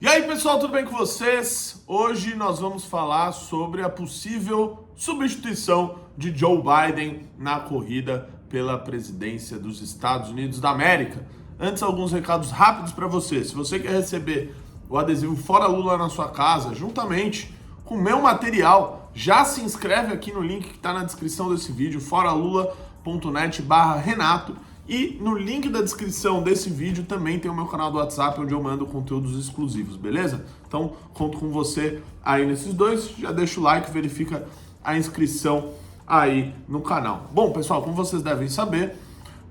E aí, pessoal, tudo bem com vocês? Hoje nós vamos falar sobre a possível substituição de Joe Biden na corrida pela presidência dos Estados Unidos da América. Antes, alguns recados rápidos para você. Se você quer receber o adesivo Fora Lula na sua casa, juntamente com o meu material, já se inscreve aqui no link que está na descrição desse vídeo, foralula.net/Renato. E no link da descrição desse vídeo também tem o meu canal do WhatsApp, onde eu mando conteúdos exclusivos, beleza? Então, conto com você aí nesses dois. Já deixa o like, verifica a inscrição aí no canal. Bom, pessoal, como vocês devem saber,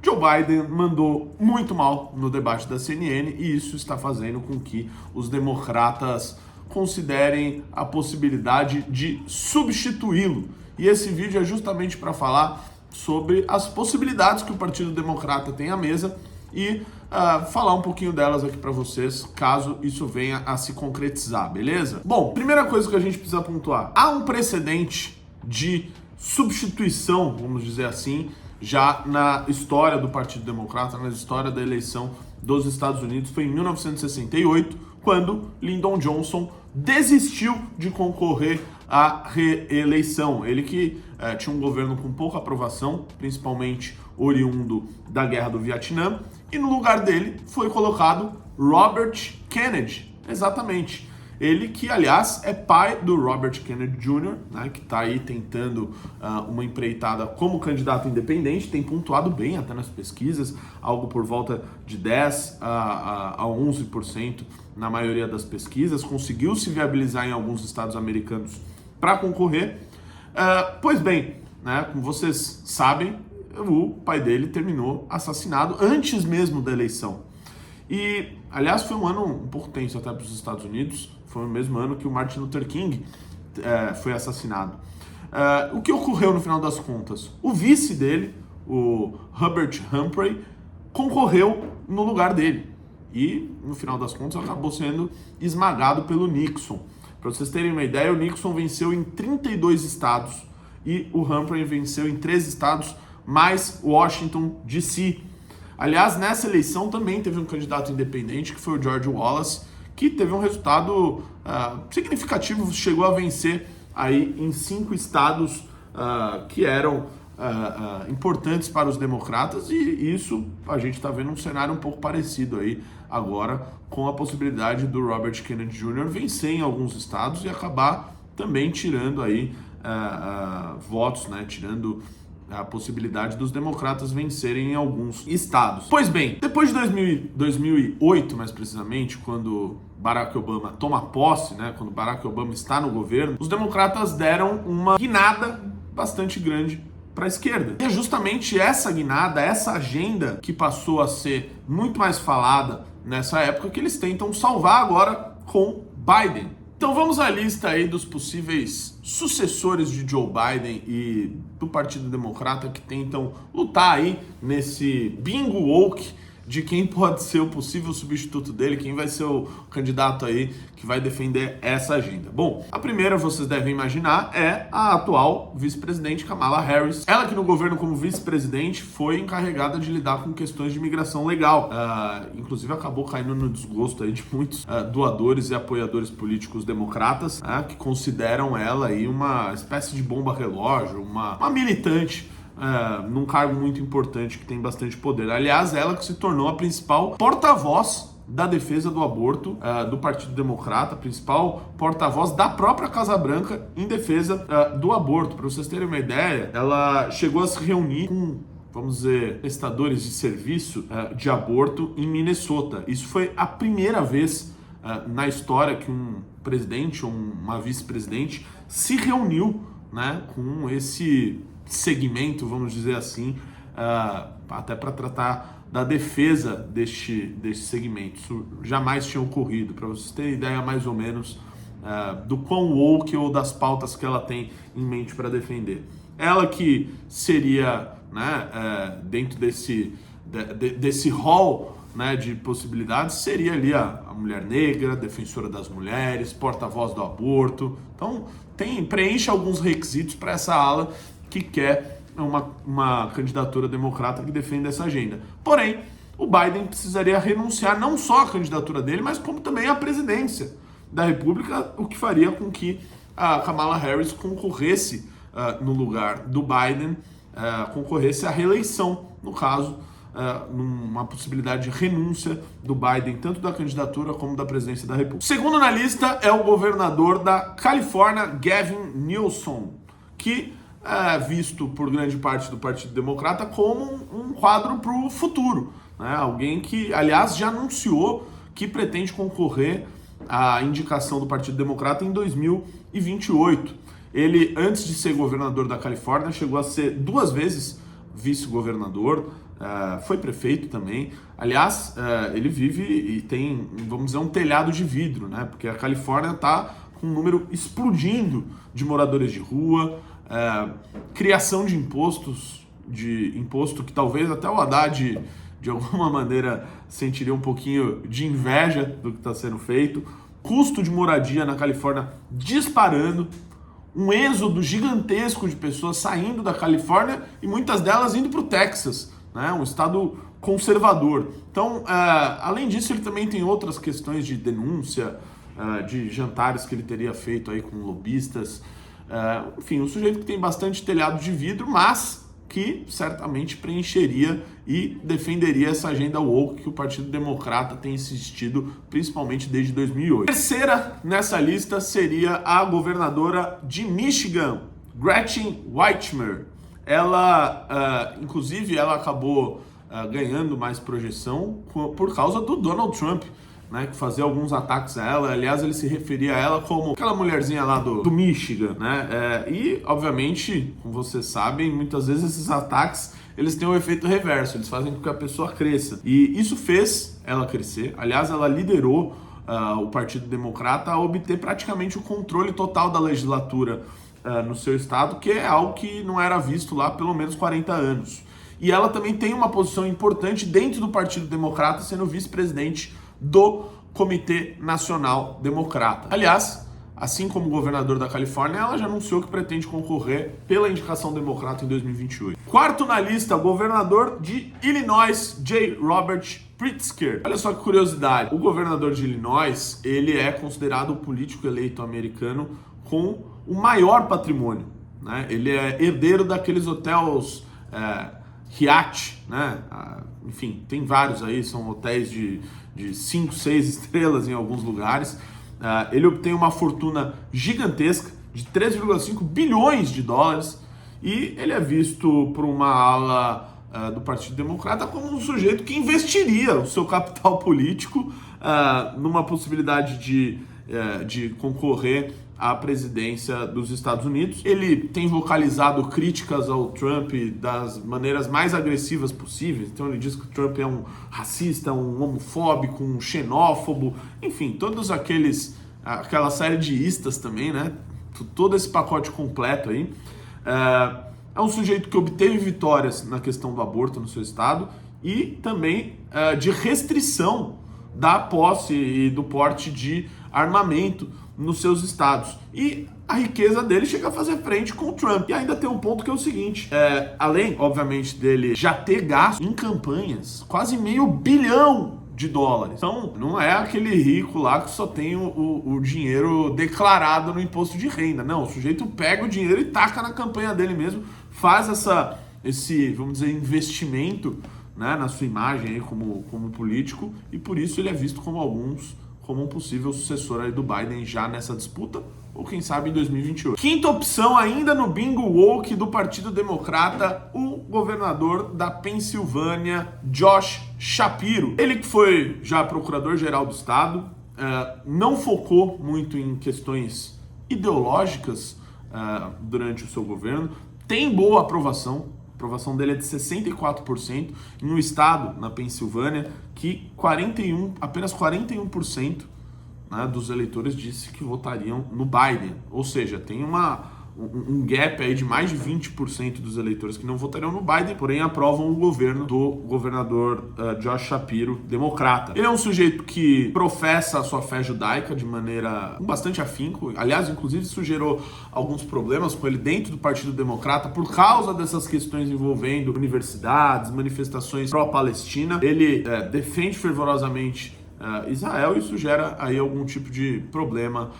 Joe Biden mandou muito mal no debate da CNN e isso está fazendo com que os democratas considerem a possibilidade de substituí-lo. E esse vídeo é justamente para falar sobre as possibilidades que o Partido Democrata tem à mesa e falar um pouquinho delas aqui para vocês, caso isso venha a se concretizar, beleza? Bom, primeira coisa que a gente precisa pontuar, há um precedente de substituição, vamos dizer assim, já na história do Partido Democrata, na história da eleição dos Estados Unidos, foi em 1968, quando Lyndon Johnson desistiu de concorrer à reeleição. Ele que tinha um governo com pouca aprovação, principalmente oriundo da Guerra do Vietnã, e no lugar dele foi colocado Robert Kennedy, exatamente. Ele que, aliás, é pai do Robert Kennedy Jr., né, que está aí tentando uma empreitada como candidato independente, tem pontuado bem até nas pesquisas, algo por volta de 10% a 11% na maioria das pesquisas, conseguiu se viabilizar em alguns estados americanos para concorrer. Pois bem, né, como vocês sabem, o pai dele terminou assassinado antes mesmo da eleição. E, aliás, foi um ano um pouco tenso até para os Estados Unidos. Foi o mesmo ano que o Martin Luther King foi assassinado. O que ocorreu no final das contas? O vice dele, o Hubert Humphrey, concorreu no lugar dele. E, no final das contas, acabou sendo esmagado pelo Nixon. Para vocês terem uma ideia, o Nixon venceu em 32 estados e o Humphrey venceu em 3 estados, mais Washington, D.C. Aliás, nessa eleição também teve um candidato independente, que foi o George Wallace, que teve um resultado significativo, chegou a vencer aí em 5 estados que eram importantes para os democratas, e isso a gente está vendo um cenário um pouco parecido aí agora, com a possibilidade do Robert Kennedy Jr. vencer em alguns estados e acabar também tirando aí votos, né, tirando a possibilidade dos democratas vencerem em alguns estados. Pois bem, depois de 2008, mais precisamente, quando Barack Obama toma posse, né, quando Barack Obama está no governo, os democratas deram uma guinada bastante grande para a esquerda. E é justamente essa guinada, essa agenda que passou a ser muito mais falada nessa época que eles tentam salvar agora com Biden. Então vamos à lista aí dos possíveis sucessores de Joe Biden e do Partido Democrata que tentam lutar aí nesse bingo woke de quem pode ser o possível substituto dele, quem vai ser o candidato aí que vai defender essa agenda. Bom, a primeira, vocês devem imaginar, é a atual vice-presidente Kamala Harris. Ela que no governo como vice-presidente foi encarregada de lidar com questões de imigração legal. Inclusive acabou caindo no desgosto aí de muitos doadores e apoiadores políticos democratas, que consideram ela aí uma espécie de bomba relógio, uma militante num cargo muito importante que tem bastante poder. Aliás, ela que se tornou a principal porta-voz da defesa do aborto do Partido Democrata, principal porta-voz da própria Casa Branca em defesa do aborto. Para vocês terem uma ideia, ela chegou a se reunir com, vamos dizer, prestadores de serviço de aborto em Minnesota. Isso foi a primeira vez na história que um presidente ou uma vice-presidente se reuniu, né, com esse segmento, vamos dizer assim, até para tratar da defesa deste segmento. Isso jamais tinha ocorrido, para vocês terem ideia mais ou menos do quão woke ou das pautas que ela tem em mente para defender. Ela que seria, né, dentro desse hall, né, de possibilidades, seria ali a mulher negra, defensora das mulheres, porta-voz do aborto. Então, preenche alguns requisitos para essa ala que quer uma candidatura democrata que defenda essa agenda. Porém, o Biden precisaria renunciar não só à candidatura dele, mas como também à presidência da República, o que faria com que a Kamala Harris concorresse no lugar do Biden, concorresse à reeleição, no caso, numa possibilidade de renúncia do Biden, tanto da candidatura como da presidência da República. Segundo na lista é o governador da Califórnia, Gavin Newsom, que é visto por grande parte do Partido Democrata como um quadro para o futuro, né? Alguém que, aliás, já anunciou que pretende concorrer à indicação do Partido Democrata em 2028. Ele, antes de ser governador da Califórnia, chegou a ser 2 vezes vice-governador, foi prefeito também. Aliás, ele vive e tem, vamos dizer, um telhado de vidro, né? Porque a Califórnia está com um número explodindo de moradores de rua, criação de imposto que talvez até o Haddad, de alguma maneira, sentiria um pouquinho de inveja do que está sendo feito, custo de moradia na Califórnia disparando, um êxodo gigantesco de pessoas saindo da Califórnia e muitas delas indo para o Texas, né? Um estado conservador. Então, além disso, ele também tem outras questões de denúncia, de jantares que ele teria feito aí com lobistas. Enfim, um sujeito que tem bastante telhado de vidro, mas que certamente preencheria e defenderia essa agenda woke que o Partido Democrata tem insistido, principalmente desde 2008. Terceira nessa lista seria a governadora de Michigan, Gretchen Whitmer. Ela, inclusive, ela acabou ganhando mais projeção por causa do Donald Trump, né, que fazia alguns ataques a ela. Aliás, ele se referia a ela como aquela mulherzinha lá do Michigan, né? E, obviamente, como vocês sabem, muitas vezes esses ataques eles têm um efeito reverso, eles fazem com que a pessoa cresça. E isso fez ela crescer. Aliás, ela liderou o Partido Democrata a obter praticamente o controle total da legislatura no seu estado, que é algo que não era visto lá há pelo menos 40 anos. E ela também tem uma posição importante dentro do Partido Democrata, sendo vice-presidente do Comitê Nacional Democrata. Aliás, assim como governador da Califórnia, ela já anunciou que pretende concorrer pela indicação democrata em 2028. Quarto na lista, governador de Illinois, J. Robert Pritzker. Olha só que curiosidade, o governador de Illinois, ele é considerado o político eleito americano com o maior patrimônio, né? Ele é herdeiro daqueles hotéis Hyatt, né? Enfim, tem vários aí, são hotéis de 5, 6 estrelas em alguns lugares. Ele obtém uma fortuna gigantesca de 3,5 bilhões de dólares e ele é visto por uma ala do Partido Democrata como um sujeito que investiria o seu capital político numa possibilidade de concorrer à presidência dos Estados Unidos. Ele tem vocalizado críticas ao Trump das maneiras mais agressivas possíveis. Então ele diz que o Trump é um racista, um homofóbico, um xenófobo, enfim, todos aquela série de istas também, né? Todo esse pacote completo aí. É um sujeito que obteve vitórias na questão do aborto no seu estado e também de restrição da posse e do porte de armamento nos seus estados. E a riqueza dele chega a fazer frente com o Trump. E ainda tem um ponto que é o seguinte, além, obviamente, dele já ter gasto em campanhas quase $500 bilhão. Então, não é aquele rico lá que só tem o dinheiro declarado no imposto de renda. Não, o sujeito pega o dinheiro e taca na campanha dele mesmo, faz esse, vamos dizer, investimento, né, na sua imagem aí como político, e por isso ele é visto como um possível sucessor aí do Biden já nessa disputa, ou quem sabe em 2028. Quinta opção, ainda no bingo woke do Partido Democrata, o governador da Pensilvânia, Josh Shapiro. Ele que foi já procurador-geral do estado, não focou muito em questões ideológicas durante o seu governo, tem boa aprovação. A aprovação dele é de 64%, em um estado, na Pensilvânia, que apenas 41%, né, dos eleitores disse que votariam no Biden. Ou seja, tem uma um gap aí de mais de 20% dos eleitores que não votariam no Biden, porém aprovam o governo do governador Josh Shapiro, democrata. Ele é um sujeito que professa a sua fé judaica de maneira com bastante afinco. Aliás, inclusive, isso gerou alguns problemas com ele dentro do Partido Democrata por causa dessas questões envolvendo universidades, manifestações pró-Palestina. Ele defende fervorosamente Israel, e isso gera aí algum tipo de problema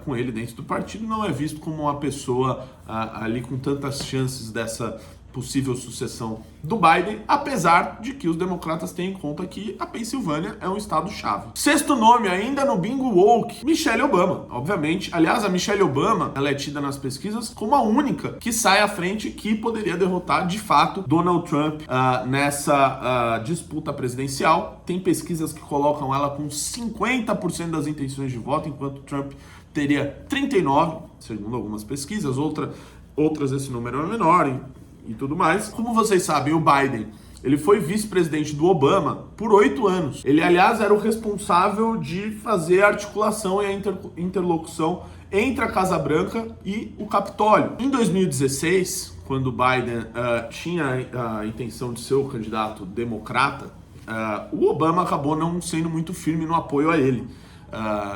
com ele dentro do partido. Não é visto como uma pessoa ali com tantas chances dessa possível sucessão do Biden, apesar de que os democratas têm em conta que a Pensilvânia é um estado-chave. Sexto nome, ainda no bingo woke, Michelle Obama, obviamente. Aliás, a Michelle Obama, ela é tida nas pesquisas como a única que sai à frente que poderia derrotar, de fato, Donald Trump nessa disputa presidencial. Tem pesquisas que colocam ela com 50% das intenções de voto, enquanto Trump teria 39%, segundo algumas pesquisas. Outras esse número é menor, e tudo mais. Como vocês sabem, o Biden, ele foi vice-presidente do Obama por 8 anos. Ele, aliás, era o responsável de fazer a articulação e a interlocução entre a Casa Branca e o Capitólio. Em 2016, quando o Biden tinha a intenção de ser o candidato democrata, o Obama acabou não sendo muito firme no apoio a ele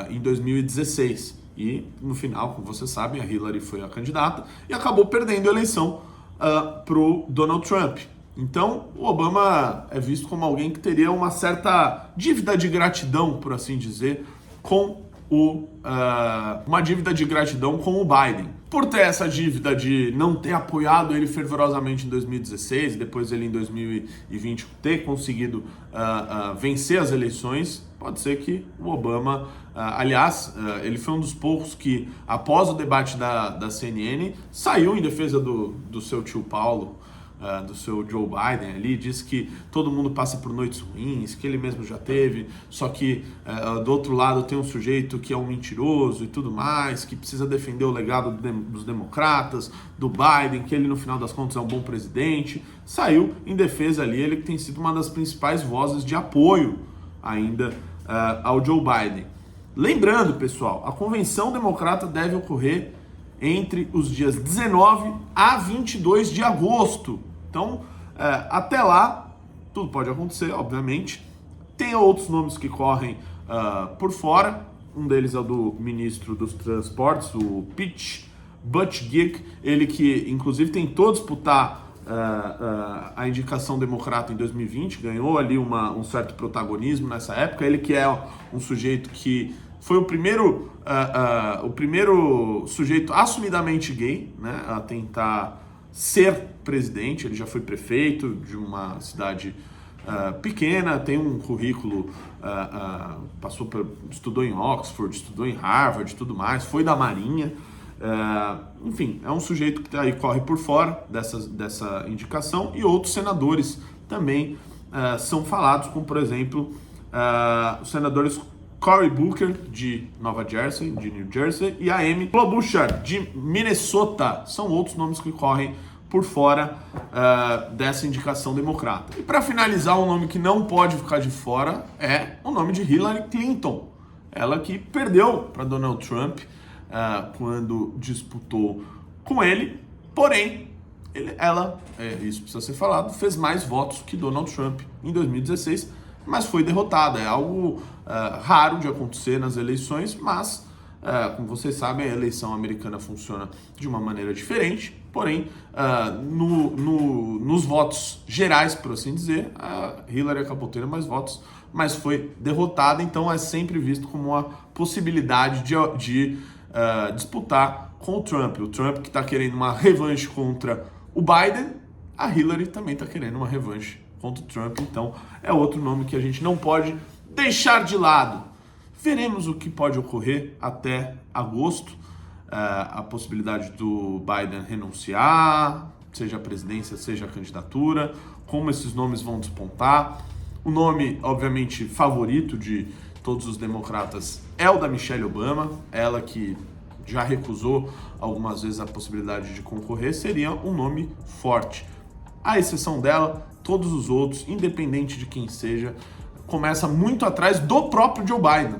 em 2016. E, no final, como vocês sabem, a Hillary foi a candidata e acabou perdendo a eleição pro Donald Trump. Então, o Obama é visto como alguém que teria uma certa dívida de gratidão, por assim dizer, com uma dívida de gratidão com o Biden. Por ter essa dívida de não ter apoiado ele fervorosamente em 2016, depois ele em 2020 ter conseguido vencer as eleições, pode ser que o Obama, aliás, ele foi um dos poucos que, após o debate da CNN, saiu em defesa do seu tio Paulo, do seu Joe Biden ali, disse que todo mundo passa por noites ruins, que ele mesmo já teve, só que do outro lado tem um sujeito que é um mentiroso e tudo mais, que precisa defender o legado dos democratas, do Biden, que ele no final das contas é um bom presidente. Saiu em defesa ali, ele que tem sido uma das principais vozes de apoio ainda ao Joe Biden. Lembrando, pessoal, a convenção democrata deve ocorrer entre os dias 19 a 22 de agosto. Então, até lá, tudo pode acontecer, obviamente. Tem outros nomes que correm por fora. Um deles é o do ministro dos Transportes, o Pete Buttigieg. Ele que, inclusive, tentou disputar a indicação democrata em 2020, ganhou ali um certo protagonismo nessa época. Ele que é um sujeito que foi o primeiro sujeito assumidamente gay, né, a tentar ser presidente. Ele já foi prefeito de uma cidade pequena, tem um currículo, estudou em Oxford, estudou em Harvard e tudo mais, foi da Marinha. Enfim, é um sujeito que aí corre por fora dessa indicação, e outros senadores também são falados, como por exemplo os senadores Cory Booker, de Nova Jersey, de New Jersey, e a Amy Klobuchar, de Minnesota. São outros nomes que correm por fora dessa indicação democrata. E para finalizar, um nome que não pode ficar de fora é o nome de Hillary Clinton. Ela que perdeu para Donald Trump quando disputou com ele, porém, isso precisa ser falado, fez mais votos que Donald Trump em 2016, mas foi derrotada. É algo raro de acontecer nas eleições, mas, como vocês sabem, a eleição americana funciona de uma maneira diferente. Porém, nos votos gerais, por assim dizer, a Hillary acabou tendo mais votos, mas foi derrotada. Então é sempre visto como uma possibilidade de disputar com o Trump. O Trump que está querendo uma revanche contra o Biden, a Hillary também está querendo uma revanche contra o Trump. Então é outro nome que a gente não pode deixar de lado. Veremos o que pode ocorrer até agosto. A possibilidade do Biden renunciar, seja a presidência, seja a candidatura, como esses nomes vão despontar. O nome, obviamente, favorito de todos os democratas é o da Michelle Obama, ela que já recusou algumas vezes a possibilidade de concorrer, seria um nome forte. À exceção dela, todos os outros, independente de quem seja, começa muito atrás do próprio Joe Biden.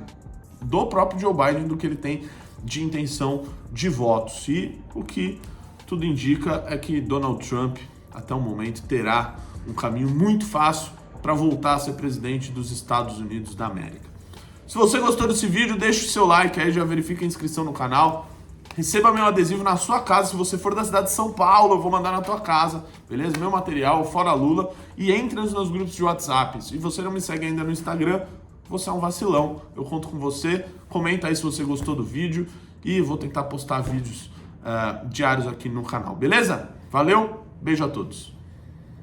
do próprio Joe Biden, do que ele tem de intenção de votos. E o que tudo indica é que Donald Trump, até o momento, terá um caminho muito fácil para voltar a ser presidente dos Estados Unidos da América. Se você gostou desse vídeo, deixa o seu like aí, já verifica a inscrição no canal. Receba meu adesivo na sua casa. Se você for da cidade de São Paulo, eu vou mandar na tua casa, beleza? Meu material, fora Lula. E entre nos meus grupos de WhatsApp. Se você não me segue ainda no Instagram, você é um vacilão. Eu conto com você. Comenta aí se você gostou do vídeo. E vou tentar postar vídeos diários aqui no canal, beleza? Valeu, beijo a todos.